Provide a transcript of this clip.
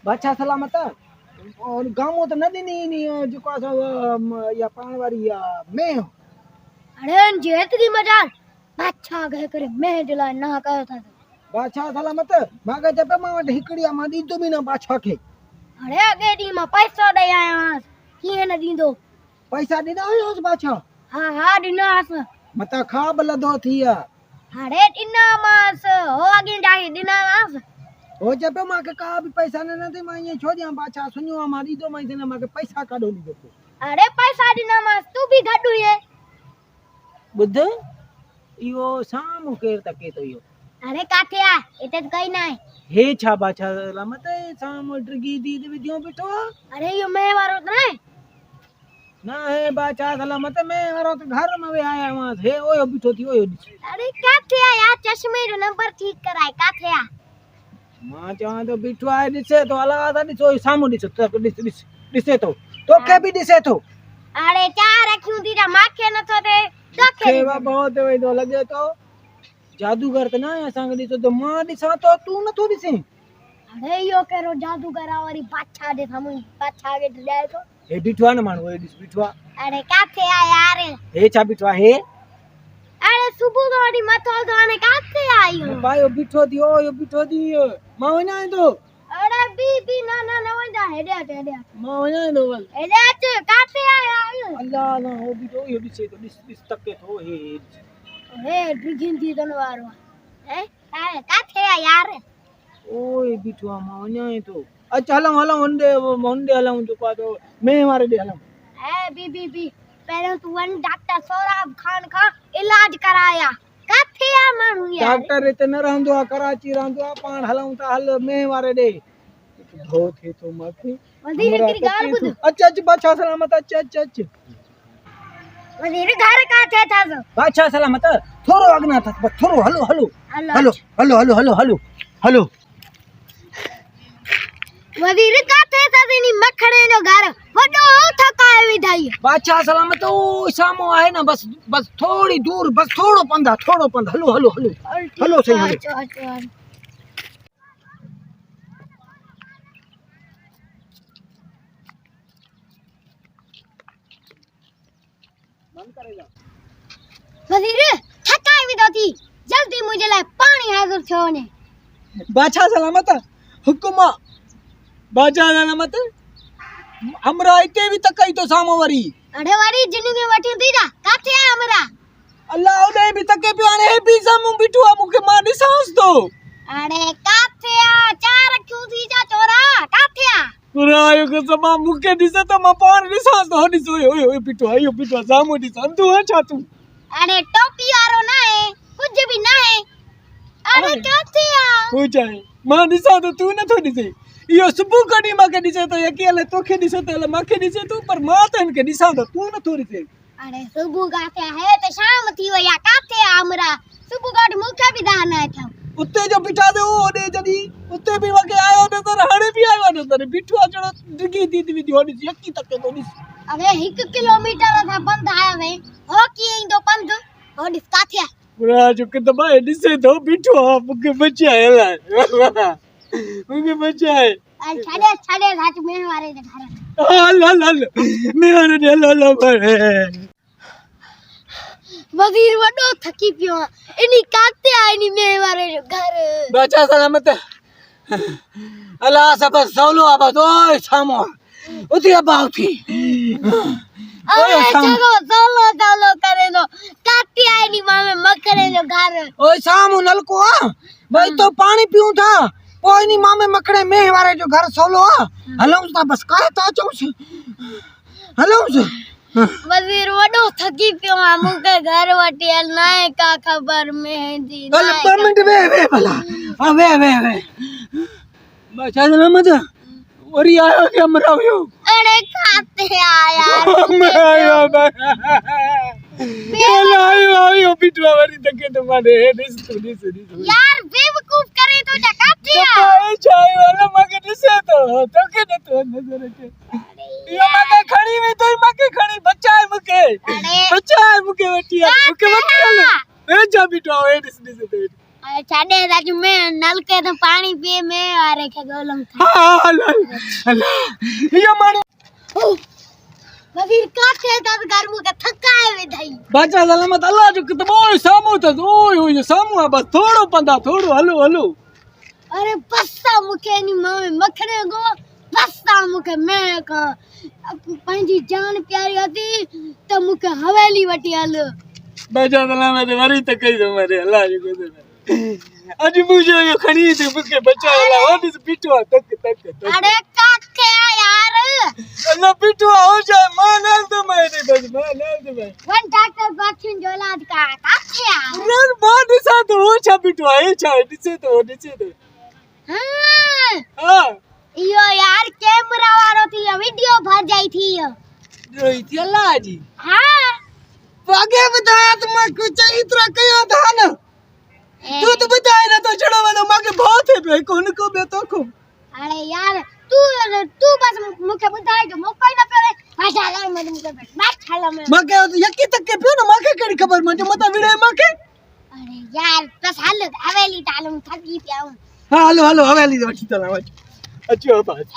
बादशाह सलामत और गामो तो न ॾिनी नी जेको असां या पाण वारी या मैं अरे जेतरी मजाल बादशाह गए करे मैं दिला ना कयो था बादशाह सलामत मांगे चपे मां वटि हिकड़ी मां ॾींदो बि न बादशाह खे अरे अगे डी मां पैसा दे आया कीअं न ॾींदो पैसा ॾिना हुयोसि बादशाह हाँ हाँ ॾिनास मता खा बलदो थी या अरे ॾिनामास हो अगे जाके ॾिनामास हो चपे मांखे का बि पैसा न थी मां ईअं छो ॾियां बादशाह सुञो मां ॾींदो मां हिन मांखे पैसा काॾो ॾींदो अरे पैसा ॾिनामास तू बि गॾु हुए ॿुध इहो साम्हूं केरु तके थो इहो अरे काथे आ इते कई ना है हे छा बादशाह सलामत साम्हूं ड्रिगी दी विडियो बिठो अरे यो मैं वारो न ना है बादशाह सलामत मैं वारो तो घर में वे आया वहां हे ओयो बिठो थी ओयो अरे काथे आ यार चश्मे जो नंबर ठीक कराए काथे आ मां चवां तो बिठो आहे ॾिसे तो अला था ॾिसो साम्हूं ॾिसो ॾिसे तो तोखे बि ॾिसे तो अरे क्या रखियूं थी जा माखे न तो दे तोखे वा बहुत वेदो लगे तो जादूगर त ना आहे असांखे ॾिसो तो मां ॾिसां तो तू नथो ॾिसे अरे यो कहिड़ो जादूगर आ वरी बादशाह जे साम्हूं बादशाह खे ॾियाए तो हे बिठो आहे न माण्हू हे ॾिस बिठो आहे अरे काथे आ यार हे छा बिठो आहे हे अरे सुबह तो वडी मथो थाने काथे आयो भाई बिठो थी ओयो बिठो थी मां वञां तो अरे बी ना ना न वंदा हेडे मां वञां तो बस हेडे अच काथे आयो अल्लाह ना हो बिठो यो ॾिसे तो ॾिस तके तो हे हे ड्रिगिन थी दनवारो हैं अरे काथे आ यार ओए बिठो मां वञां तो अच्छा हलूं होंडे हलूं जेको तो मैं वारे ॾे हलूं ए बी पहले तू वन डॉक्टर सौरभ खान का इलाज कराया काथे आ मानू यार डॉक्टर इते न रहंदो आ कराची रहंदो आ पाण हलूं ता हल मैं वारे ॾे भो थे तो माथे वजीर की गाल बुध अच्छा बादशाह सलामत अच वजीर घर काथे था बादशाह सलामत थोरो अगना था बस थोरो हलो वजीर काथे था नी मखणे जो घर वडो थकाए विधाई बादशाह सलामत ओ सामो आहे ना बस थोड़ी दूर बस थोड़ो पंधा हलो सही हलो बंद करेगा वजीर थकाए विधो थी जल्दी मुझे लाए पानी हाजिर छो ने बादशाह सलामत हुकुम बादशाह सलामत हमरा इते भी तकई तो सामो वरी अरे वरी जिंदगी वठी थी जा काथे आ हमरा अल्लाह ओदे भी तके पियो हाणे हे भी सामो बिठो आ मुके मां ॾिसांस तो अरे काथे आ चार क्यों थी जा चोरा काथे आ पुरायो के समा मुके ॾिसे तो मां पाण ॾिसांस तो ॾिस ओए बिठो सामो ॾिसां तू छा तू अरे टोपी वारो ना है कुछ भी ना है अरे काथे आ हो जाए मां ॾिसां तो तू नथो ॾिसे यो सुबह कडी माके ॾिसे तो अकेले तोखे ॾिसे तो माके ॾिसे तो पर मां त इनके ॾिसां तो तू नथो ॾिसे अरे सुबह काथे है तो शाम थी वया काथे आ हमरा सुबह काट मुखे भी दान है था उते जो बिठा दे ओडे जदी उते भी वगे आयो न तर हाणे भी आयो न तर बिठो अचणो डिगी दी दी दी होडी यकी तके तो ॾिस अरे 1 किलोमीटर था पंध आया वे हो की इंदो पंध हो ॾिस काथे आ पूरा जो के दबाए ॾिसे तो बिठो मुके बचाए मुके बचाए छड़े रात में वारे दे घर हल मेरे दे हल वजीर वडो थकी पियो इनी काते आनी में वारे जो घर बादशाह सलामत अल्लाह सब सौलो आबाद ओए सामो उती अबाउ थी अरे चलो सौलो करे दो काते आनी में मखरे जो घर ओए सामो नलको आ भाई तो पानी पीऊं था कोई नहीं मामे मखड़े में वारे जो घर सौलो आ हलऊं ता बस काहे ता चऊं हलऊं वजीर वडो थकी पियो मुके घर वटी नाए का खबर मेहंदी चल 2 मिनट वे भला हां वे बादशाह सलामत वरी आयो के हमरा हुयो अरे खाते आया मैं आयो बिटवा वरी तके तो माने दिस यार बेवकूफ करे तो जा काते आ ए चाय वाला मगे दिसे तो तके न तो नजर के ये मगे खड़ी में तो मगे खड़ी बचाए मुके वटिया मुके वटिया ए जा बिटवा ए दिस तो छाड़े राज में नलके तो पानी पिए में आ रे के गोलम था अल्लाह ये मानो वजीर काटे तब घर में थकाए वे थई बादशाह सलामत अल्लाह जो कितबो सामू त ओए सामू आ बस थोड़ो पंदा थोड़ो हलो हलो अरे बस्सा मुके नी मामे मखने गो बस्सा मुके मैं का पंजी जान प्यारी हती त मुके हवेली वटी हल बादशाह सलामत वरी त कई दो मारे अल्लाह जो को अज मुझे यो खड़ी थी मुके बचा ला ओनी से पिटवा तक अरे काके यार अल्लाह पिटवा हो जाए मानल तो मैं नहीं बस मानल तो मैं वन डॉक्टर बच्चन जोलाद का काके यार रन बाद सा तो हो छा पिटवा है छा नीचे तो हां यो यार कैमरा वालो थी वीडियो भर जाई थी जोई थी अल्लाह जी हां आगे बताया तुम कुछ इतना कयो था ना तू तो बताए ना तो छड़ो वाला माके बहुत है भाई कौन को बे तो को अरे यार तू बस मुके बताए जो मोको ही ना पड़े भाषा लग मत मुके बैठ छाला में माके यकी तक के पियो ना माके कड़ी खबर मुझे मत वीडियो माके अरे यार बस हाल हवेली तालम थकी पियाऊं हां हलो हवेली वठी चला अच्छी बात